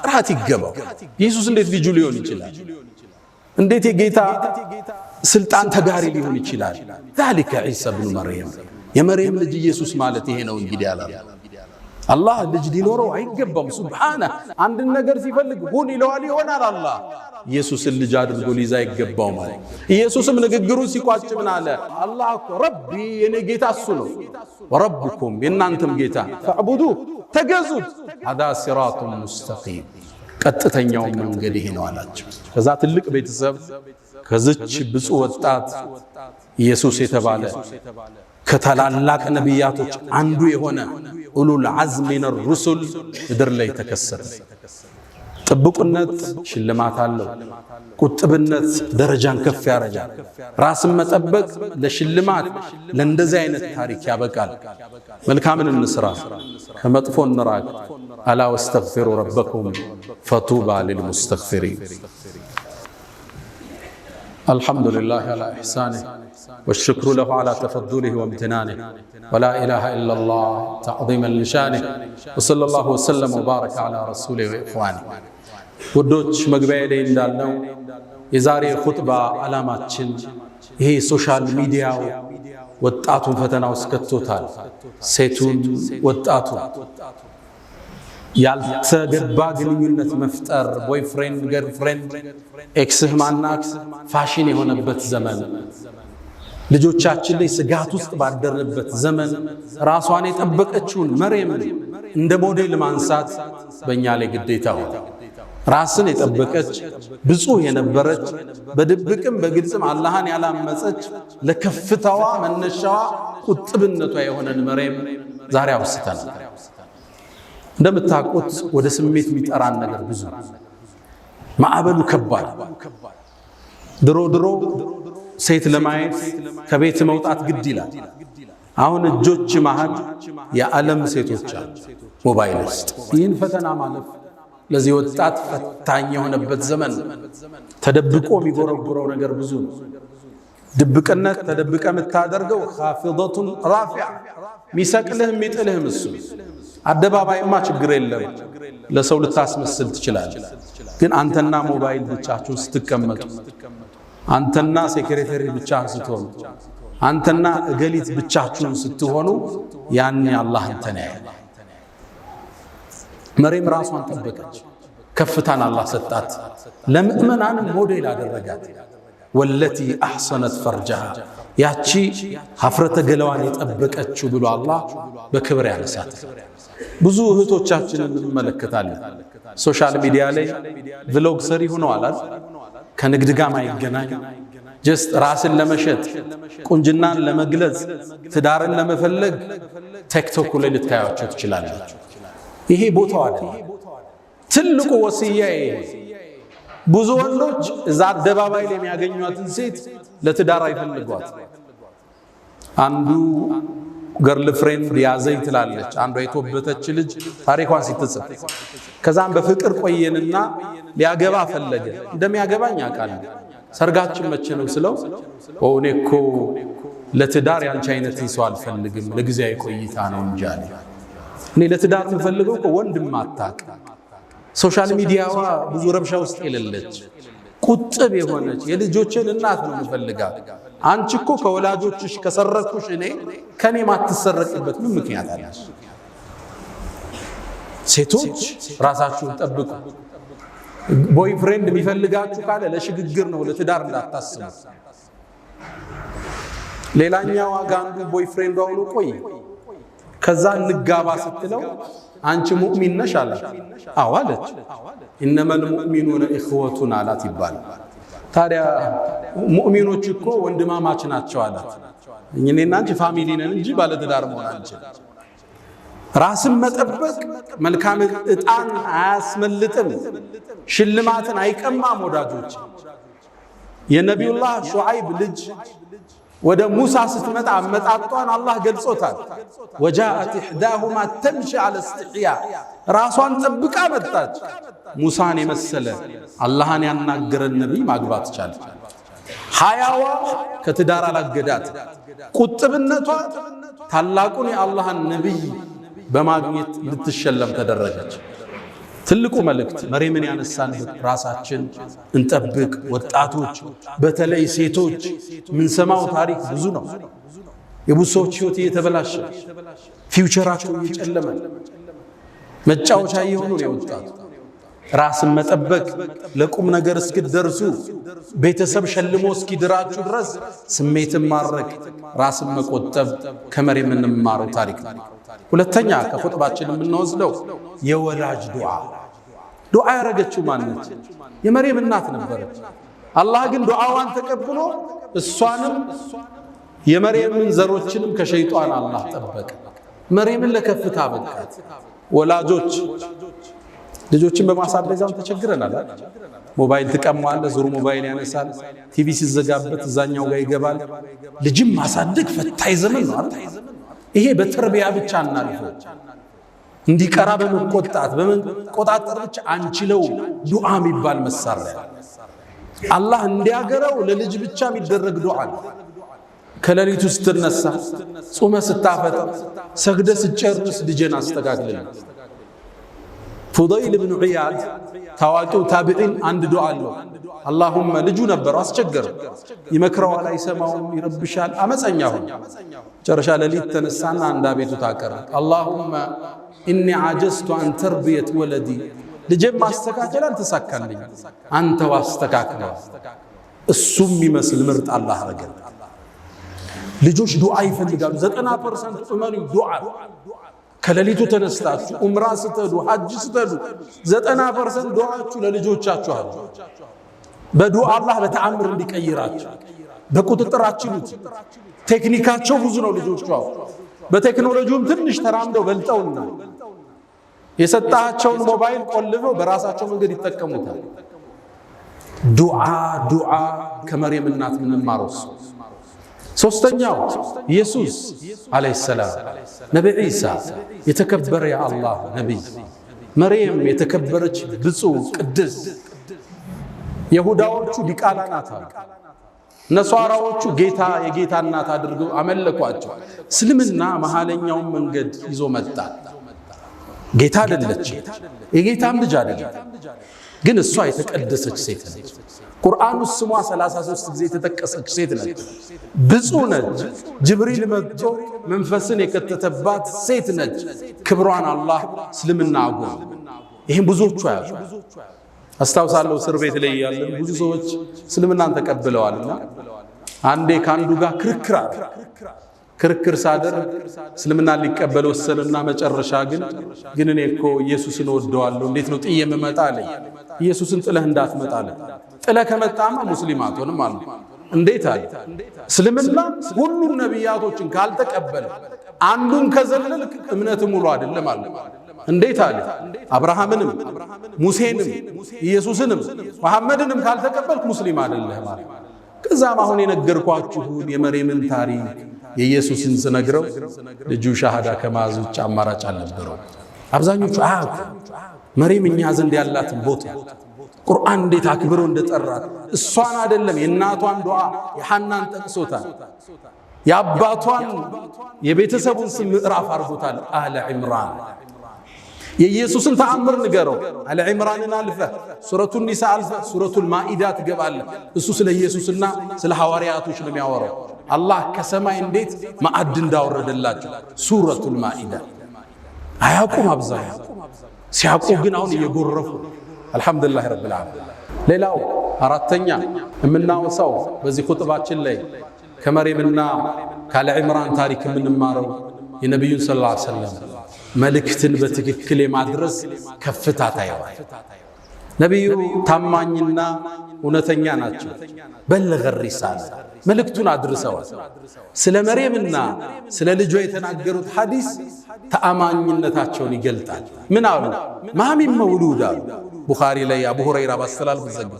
ጥራት ይገባው ኢየሱስ እንዴት ልጅ ሊሆን ይችላል እንዴት የጌታ ስልጣን ተጋሪ ሊሆን ይችላል ذلك عيسى ابن مريم የመርየም ልጅ ኢየሱስ ማለት ይሄ ነው እንግዲህ አላህ አላህ ልጅ ሊኖረው አይገባም ሱብሃነ አንድ ነገር ሲፈልግ ሁን ይለዋል ይሆናል አላህ ኢየሱስን ልጅ አድርጎ ሊይዛ ይገባው ማለት ኢየሱስም ንግግሩ ሲቋጭ ምን አለ አላህ ረቢ የኔ ጌታ እሱ ነው ወረብኩም የናንተም ጌታ ፈዕቡዱ ተገዙት هذا صراط مستقيم ቀጥተኛው መንገድ ይሄ ነው አላቸው ከዛ ትልቅ ቤተሰብ ከዚች ብፁዕ ወጣት ኢየሱስ የተባለ ከታላላቅ ነቢያቶች አንዱ የሆነ ኡሉል ዐዝም ሚነ الرسل ምድር ላይ ተከሰተ ጥብቁነት ሽልማት አለው ቁጥብነት ደረጃን ከፍ ያረጋል ራስን መጠበቅ ለሽልማት ለእንደዚህ አይነት ታሪክ ያበቃል መልካምን እንስራ ከመጥፎ እንራቅ አላ ወስተግፊሩ ረበኩም ፈጡባ للمستغفرين الحمد لله على إحسانه والشكر له على تفضله وامتنانه ولا إله إلا الله تعظيما لشانه وصلى الله وسلم وبارك على رسوله وإخوانه ውዶች መግቢያ ላይ እንዳልነው የዛሬ ኹጥባ ዓላማችን ይሄ ሶሻል ሚዲያው ወጣቱን ፈተና ውስጥ ከቶታል ሴቱን ወጣቱ ያልተገባ ግንኙነት መፍጠር ቦይፍሬንድ ገርልፍሬንድ ኤክስህ ማናት ፋሽን የሆነበት ዘመን ልጆቻችን ላይ ስጋት ውስጥ ባደረበት ዘመን ራሷን የጠበቀችውን መርየምን እንደ ሞዴል ማንሳት በእኛ ላይ ግዴታ ሆነ ራስን የጠበቀች ብፁዕ የነበረች በድብቅም በግልጽም አላህን ያላመፀች ለከፍታዋ መነሻዋ ቁጥብነቷ የሆነን መርየም ዛሬ አውስተናል እንደምታውቁት ወደ ስሜት የሚጠራን ነገር ብዙ ማዕበሉ ከባድ ድሮ ሴት ለማየት ከቤት መውጣት ግድ ይላል አሁን እጆች መሃል የዓለም ሴቶች አሉ ሞባይል ውስጥ ይህን ፈተና ማለፍ ለዚህ ወጣት ፈታኝ የሆነበት ዘመን ተደብቆ የሚጎረጉረው ነገር ብዙ ነው ድብቅነት ተደብቀ የምታደርገው ኻፊደቱን ራፊዓ ሚሰቅልህ የሚጥልህም እሱ አደባባይማ ችግር የለም ለሰው ልታስመስል ትችላለህ ግን አንተና ሞባይል ብቻችሁን ስትቀመጡ አንተና ሴክሬታሪ ብቻህን ስትሆኑ አንተና እገሊት ብቻችሁን ስትሆኑ ያኔ አላህ አንተን ያያል መርየም ራሷን ጠበቀች። ከፍታን አላህ ሰጣት። ለምእመናንም ሞዴል አደረጋት። ወለቲ አሕሰነት ፈርጀሃ ያቺ ሀፍረተ ገላዋን የጠበቀችው ብሎ አላህ በክብር ያነሳት። ብዙ እህቶቻችንን እንመለከታለን ሶሻል ሚዲያ ላይ ቭሎግ ሰሪ ሆነዋል። ከንግድ ጋር ማይገናኝ ጀስት ራስን ለመሸጥ ቁንጅናን ለመግለጽ ትዳርን ለመፈለግ ቲክቶክ ላይ ልታያቸው ትችላላችሁ። ይሄ ቦታው አይደለም። ትልቁ ወሲያ ይሄ ብዙ ወንዶች እዛ አደባባይ ላይ የሚያገኙትን ሴት ለትዳር አይፈልጓት። አንዱ ገርል ፍሬንድ ያዘኝ ትላለች። አንዷ የተወበተች ልጅ ታሪኳን ሲትጽፍ ከዛም በፍቅር ቆየንና ሊያገባ ፈለገ። እንደሚያገባኝ አውቃለሁ። ሰርጋችን መቼ ነው ስለው እኔ እኮ ለትዳር ያንቺ አይነትን ሰው አልፈልግም ለጊዜያዊ ቆይታ ነው እንጂ አለ። እኔ ለትዳር የምፈልገው እኮ ወንድም አታውቅ ሶሻል ሚዲያዋ ብዙ ረብሻ ውስጥ የሌለች ቁጥብ የሆነች የልጆችን እናት ነው የምፈልጋት። አንቺ እኮ ከወላጆችሽ ከሰረኩሽ እኔ ከኔ ማትሰረቅበት ምን ምክንያት አለሽ? ሴቶች ራሳችሁን ጠብቁ። ቦይ ፍሬንድ የሚፈልጋችሁ ካለ ለሽግግር ነው ለትዳር እንዳታስቡ። ሌላኛው አንዱ ቦይ ፍሬንድ አውሎ ቆይ ከዛ እንጋባ ስትለው አንቺ ሙእሚን ነሽ አላት። አዎ አለች። ኢነመል ሙእሚኑነ ኢኽወቱን አላት ይባላል። ታዲያ ሙእሚኖች እኮ ወንድማማች ናቸው አላት። እኔና አንቺ ፋሚሊ ነን እንጂ ባለ ትዳር መሆን አንችልም። ራስን መጠበቅ መልካም ዕጣን አያስመልጥም፣ ሽልማትን አይቀማም። ወዳጆች የነቢዩላህ ሹዓይብ ልጅ ወደ ሙሳ ስትመጣ አመጣጧን አላህ ገልጾታል። ወጃአት ኢሕዳሁማ ተምሺ ዐለ እስትሕያ ራሷን ጠብቃ መጣች። ሙሳን የመሰለ አላህን ያናገረን ነቢይ ማግባት ቻለች። ሐያዋ ከትዳር አላገዳት። ቁጥብነቷ ታላቁን የአላህን ነቢይ በማግኘት ልትሸለም ተደረገች። ትልቁ መልእክት መርየምን ያነሳንበት ራሳችን እንጠብቅ። ወጣቶች በተለይ ሴቶች ምንሰማው ታሪክ ብዙ ነው። የብዙ ሰዎች ህይወት እየተበላሸ ፊውቸራቸው እየጨለመ መጫወቻ እየሆኑ ነው የወጣቱ። ራስን መጠበቅ ለቁም ነገር እስክትደርሱ ቤተሰብ ሸልሞ እስኪድራችሁ ድረስ ስሜትን ማረክ፣ ራስን መቆጠብ ከመርየም የምንማረው ታሪክ ነው። ሁለተኛ ከኹጥባችን የምንወስደው የወላጅ ዱዓ ያረገችው ማነች? የመርየም እናት ነበረች። አላህ ግን ዱዓዋን ተቀብሎ እሷንም የመርየምን ዘሮችንም ከሸይጣን አላህ ጠበቀ። መርየምን ለከፍታ በቃት። ወላጆች ልጆችን በማሳደጋው ተቸግረናል። ሞባይል ትቀማዋለ፣ ዙሩ ሞባይል ያነሳል፣ ቲቪ ሲዘጋበት እዛኛው ጋር ይገባል። ልጅም ማሳደግ ፈታኝ ዘመን ነው አይደል? ይሄ በተርቢያ ብቻ እናልፈው። እንዲቀራ በመቆጣጠር ብቻ አንችለው። ዱዓ የሚባል መሳሪያ አላህ እንዲያገረው ለልጅ ብቻ የሚደረግ ዱዓ ነው። ከሌሊቱ ስትነሳ፣ ጾመ ስታፈጥር፣ ሰግደ ስጨርስ ልጅን አስተካክልልኝ። ፉደይል ብን ዒያድ ታዋቂው ታቢዒን አንድ ዱዓ አለው። አላሁመ ልጁ ነበር አስቸገረ፣ ይመክረዋል፣ አይሰማውም፣ ይረብሻል፣ አመፀኛ ሆነ። ጨረሻ ሌሊት ተነሳና አንድ አቤቱታ አቀረበ። አላሁመ ኢኒ ዓጀዝቱ አን ተርቢየት ወለዲ፣ ልጄን ማስተካከል አልተሳካልኝ፣ አንተው አስተካክለው። እሱም ይመስል ምርጥ አላህ አረገ። ልጆች ዱዓ ይፈልጋሉ። 90% እመኑ ዱዓ። ከሌሊቱ ተነስታችሁ ዑምራ ስትሄዱ ሐጅ ስትሄዱ 90% ዱዓችሁ ለልጆቻችሁ አሉ። በዱዓ አላህ በተአምር እንዲቀይራችሁ በቁጥጥራችሁ። ቴክኒካቸው ብዙ ነው ልጆቹ። በቴክኖሎጂውም ትንሽ ተራምደው በልጠውና የሰጣቸውን ሞባይል ቆልፈው በራሳቸው መንገድ ይጠቀሙታል። ዱዓ ከመርየም እናት ምንማረው። ሶስተኛው ኢየሱስ አለይሂ ሰላም፣ ነብይ ኢሳ የተከበረ የአላህ ነብይ፣ መርየም የተከበረች ብፁዕ ቅድስት። የሁዳዎቹ ዲቃላ ናት፣ ነሷራዎቹ ጌታ የጌታ እናት አድርገው አመለኳቸው። እስልምና መሐለኛውን መንገድ ይዞ መጣ። ጌታ አይደለች፣ የጌታም ልጅ አይደለም፣ ግን እሷ የተቀደሰች ሴት ነች። ቁርአን ውስጥ ስሟ 33 ጊዜ የተጠቀሰች ሴት ነች። ብፁዕ ነች። ጅብሪል መጥቶ መንፈስን የከተተባት ሴት ነች። ክብሯን አላህ እስልምና አጎ ይሄን ብዙዎቹ አያውቁ። አስታውሳለሁ እስር ቤት ላይ ያለን ብዙ ሰዎች እስልምናን ተቀብለዋልና አንዴ ካንዱ ጋር ክርክር ሳደርግ እስልምና ሊቀበል ወሰነና መጨረሻ ግን እኔ እኮ ኢየሱስን ወደዋለሁ እንዴት ነው ጥዬ የምመጣ አለኝ። ኢየሱስን ጥለህ እንዳትመጣ አለ። ጥለህ ከመጣማ ሙስሊም አትሆንም አለ። እንዴት አለ? እስልምና ሁሉም ነቢያቶችን ካልተቀበለ አንዱን ከዘለልክ እምነት ሙሉ አይደለም አለ። እንዴት አለ? አብርሃምንም ሙሴንም ኢየሱስንም መሐመድንም ካልተቀበልክ ሙስሊም አይደለህም አለ። ከዛም አሁን የነገርኳችሁን የመርየምን ታሪክ የኢየሱስን ስነግረው ልጁ ሻሃዳ ከማዝ ውጭ አማራጭ አልነበረው። አብዛኞቹ አያውቁ መርየም እኛ ዘንድ ያላትን ቦታ ቁርአን እንዴት አክብሮ እንደጠራት እሷን አይደለም የእናቷን ዱዓ የሐናን ጠቅሶታል። የአባቷን የቤተሰቡን ስም ምዕራፍ አርጎታል። አለ ዒምራን የኢየሱስን ተአምር ንገረው። አለ ዒምራንን አልፈ ሱረቱን ኒሳ አልፈ ሱረቱል ማኢዳ ትገባለህ። እሱ ስለ ኢየሱስና ስለ ሐዋርያቶች ነው የሚያወራው። አላህ ከሰማይ እንዴት ማዕድ እንዳወረደላቸው ሱረቱል ማኢዳ አያውቁም አብዛኛው። ሲያውቁ ግን አሁን እየጎረፉ አልሐምዱሊላህ ረብል ዓለሚን። ሌላው አራተኛ የምናወሳው በዚህ ኹጥባችን ላይ ከመርየምና ካለ ዒምራን ታሪክ የምንማረው የነቢዩን ሰለላሁ ዐለይሂ ወሰለም መልእክትን በትክክል የማድረስ ከፍታ ታየዋል። ነቢዩ ታማኝና እውነተኛ ናቸው። በለገ ሪሳላ መልእክቱን አድርሰዋል። ስለ መርየምና ስለ ልጇ የተናገሩት ሐዲስ ተአማኝነታቸውን ይገልጣል። ምን አሉ? ማሚን መውሉድ አሉ። ቡኻሪ ላይ አቡ ሁረይራ ባስተላልፍ ዘገቡ።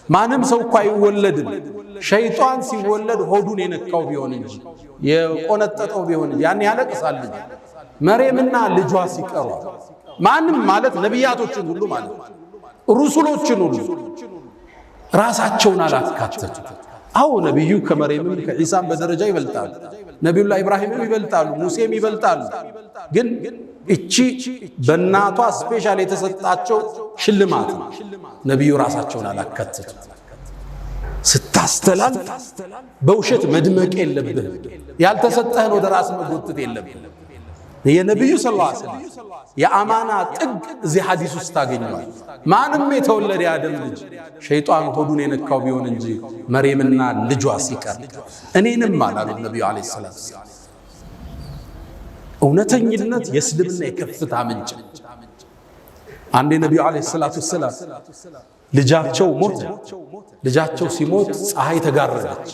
ማንም ሰው እኮ አይወለድም ሸይጣን ሲወለድ ሆዱን የነካው ቢሆን እንጂ የቆነጠጠው ቢሆን እንጂ ያን ያለቅሳል። መርየምና ልጇ ሲቀሩ ማንም ማለት ነቢያቶችን ሁሉ ማለት ሩሱሎችን ሁሉ ራሳቸውን አላካተቱ። አዎ ነቢዩ ከመርየምም ከዒሳም በደረጃ ይበልጣሉ። ነቢዩላህ ኢብራሂምም ይበልጣሉ፣ ሙሴም ይበልጣሉ። ግን እቺ በእናቷ ስፔሻል የተሰጣቸው ሽልማት ነቢዩ ራሳቸውን አላካተቱ። ስታስተላልፍ በውሸት መድመቅ የለብህም። ያልተሰጠህን ወደ ራስ መጎተት የለብህም። የነቢዩ ሰለላሁ ዐለይሂ ወሰለም የአማና ጥግ እዚህ ሐዲስ ውስጥ ታገኘዋል። ማንም የተወለደ ያደም ልጅ ሸይጣን ሆዱን የነካው ቢሆን እንጂ መርየምና ልጇ ሲቀር እኔንም አላሉ ነቢዩ ዐለይሂ ሰላም። እውነተኝነት የእስልምና የከፍታ ምንጭ። አንዴ ነቢዩ ዐለይሂ ሰላቱ ወሰላም ልጃቸው ሞተ። ልጃቸው ሲሞት ፀሐይ ተጋረደች።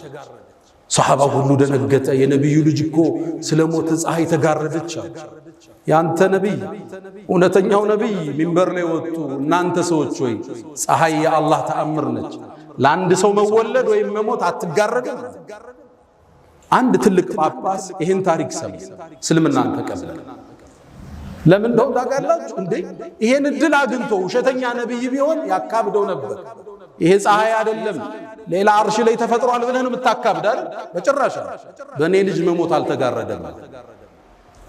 ሰሃባ ሁሉ ደነገጠ። የነቢዩ ልጅ እኮ ስለ ሞተ ፀሐይ ተጋረደች። ያንተ ነቢይ እውነተኛው ነቢይ ሚንበር ላይ ወጡ። እናንተ ሰዎች ወይ ፀሐይ የአላህ ተአምር ነች፣ ለአንድ ሰው መወለድ ወይም መሞት አትጋረድም። አንድ ትልቅ ጳጳስ ይህን ታሪክ ሰማ፣ እስልምናን ተቀበለ። ለምን እንደው ታውቃላችሁ እንዴ? ይሄን እድል አግኝቶ ውሸተኛ ነቢይ ቢሆን ያካብደው ነበር። ይሄ ፀሐይ አይደለም ሌላ አርሽ ላይ ተፈጥሯል ብለህ ነው የምታካብድ አይደል? በጭራሽ በእኔ ልጅ መሞት አልተጋረደም።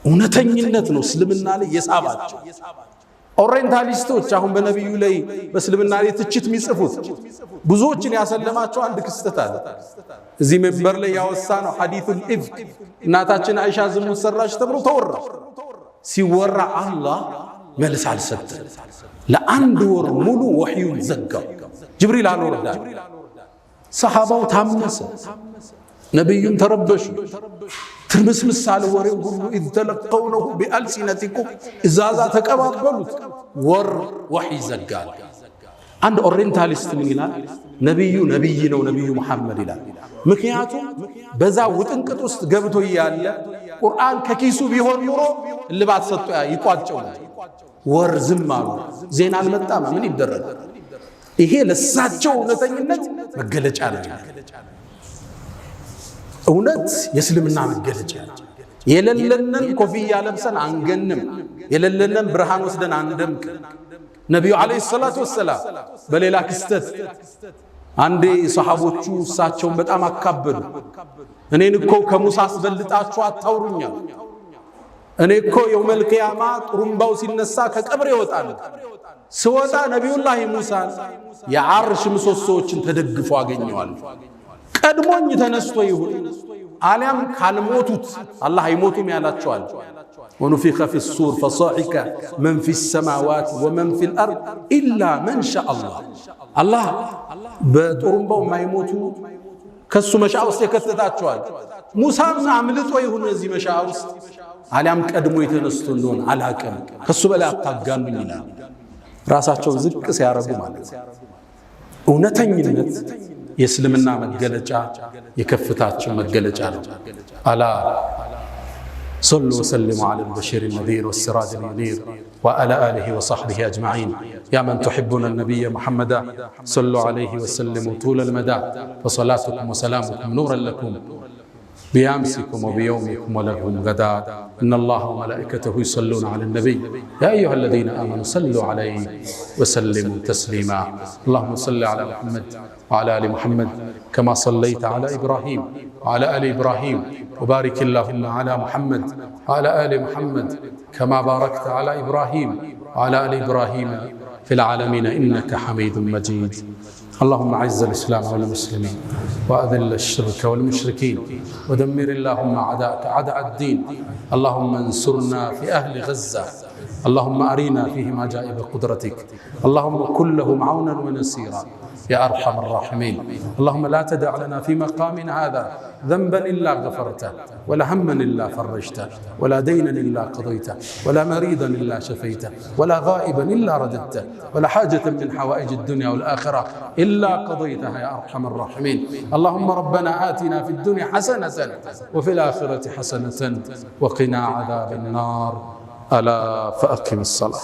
እውነተኝነት ነው እስልምና ላይ የሳባቸው። ኦሪየንታሊስቶች አሁን በነቢዩ ላይ በእስልምና ላይ ትችት የሚጽፉት ብዙዎችን ያሰለማቸው አንድ ክስተት አለ። እዚህ መንበር ላይ ያወሳ ነው ሐዲሱል ኢፍክ። እናታችን አይሻ ዝሙት ሰራች ተብሎ ተወራ። ሲወራ አላህ መልስ አልሰጠም። ለአንድ ወር ሙሉ ወህዩን ዘጋው። ጅብሪል አልወረዳም። ሰሃባው ታመሰ፣ ነቢዩን ተረበሹ። ትርምስምስ አለ ወሬው ሁሉ። ኢዝ ተለቀውነሁ ቢአልሲነቲኩም እዛዛ ተቀባበሉት። ወር ወህይ ዘጋል። አንድ ኦሪየንታሊስት ምን ይላል? ነቢዩ ነቢይ ነው ነቢዩ መሐመድ ይላል። ምክንያቱም በዛ ውጥንቅጥ ውስጥ ገብቶ እያለ ቁርአን ከኪሱ ቢሆን ኑሮ እልባት ሰጥቶ ይቋጨው። ወር ዝም አሉ። ዜና አልመጣም። ምን ይደረጋል? ይሄ ለሳቸው እውነተኝነት መገለጫ ነው። እውነት የእስልምና መገለጫ ነው። የሌለንን ኮፍያ ለብሰን አንገንም፣ የሌለንን ብርሃን ወስደን አንደምቅ። ነቢዩ ዐለይሂ ሰላቱ ወሰላም በሌላ ክስተት አንዴ ሰሃቦቹ እሳቸውን በጣም አካበዱ። እኔን እኮ ከሙሳ አስበልጣችሁ አታውሩኛል። እኔ እኮ የውመል ቂያማ ጥሩምባው ሲነሳ ከቀብር ይወጣል። ስወጣ ነቢዩላህ ሙሳን የዓርሽ ምሰሶዎችን ተደግፎ አገኘዋል። ቀድሞኝ ተነስቶ ይሁን አሊያም ካልሞቱት አላህ አይሞቱም ያላቸዋል። ونفخ في الصور فصعق من في السماوات ومن في الأرض إلا من شاء الله بطرمباو ما يموتوا كسو مشاء ውስጥ የከተታቸዋል ሙሳም አምልጦ ይሁን እዚህ መሻ ውስጥ አሊያም ቀድሞ የተነስቶ እንደሆነ አላቀም ከሱ በላይ አታጋኑኝ ይላል ራሳቸው ዝቅ ሲያረጉ ማለት እውነተኝነት የእስልምና መገለጫ የከፍታቸው መገለጫ ነው አላ صلوا وسلموا على البشير النذير والسراج المنير وعلى آله وصحبه أجمعين يا من تحبون النبي محمد صلوا عليه وسلموا طول المدى فصلاتكم وسلامكم نورا لكم بأمسكم وبيومكم ولهم غدا إن الله وملائكته يصلون على النبي يا أيها الذين آمنوا صلوا عليه وسلموا تسليما اللهم صل على محمد وعلى آل محمد كما صليت على إبراهيم وعلى آل إبراهيم وبارك اللهم على محمد وعلى آل محمد كما باركت على إبراهيم وعلى آل إبراهيم في العالمين إنك حميد مجيد اللهم أعز الإسلام والمسلمين وأذل الشرك والمشركين ودمر اللهم أعداءك أعداء الدين اللهم انصرنا في أهل غزة اللهم أرنا فيهم عجائب قدرتك اللهم كن لهم عونا ونصيرا يا أرحم الراحمين اللهم لا تدع لنا في مقامنا هذا ذنبا إلا غفرته ولا هما إلا فرجته ولا دينا إلا قضيته ولا مريضا إلا شفيته ولا غائبا إلا رددته ولا حاجة من حوائج الدنيا والآخرة إلا قضيتها يا أرحم الراحمين اللهم ربنا آتنا في الدنيا حسنة وفي الآخرة حسنة وقنا عذاب النار ألا فأقم الصلاة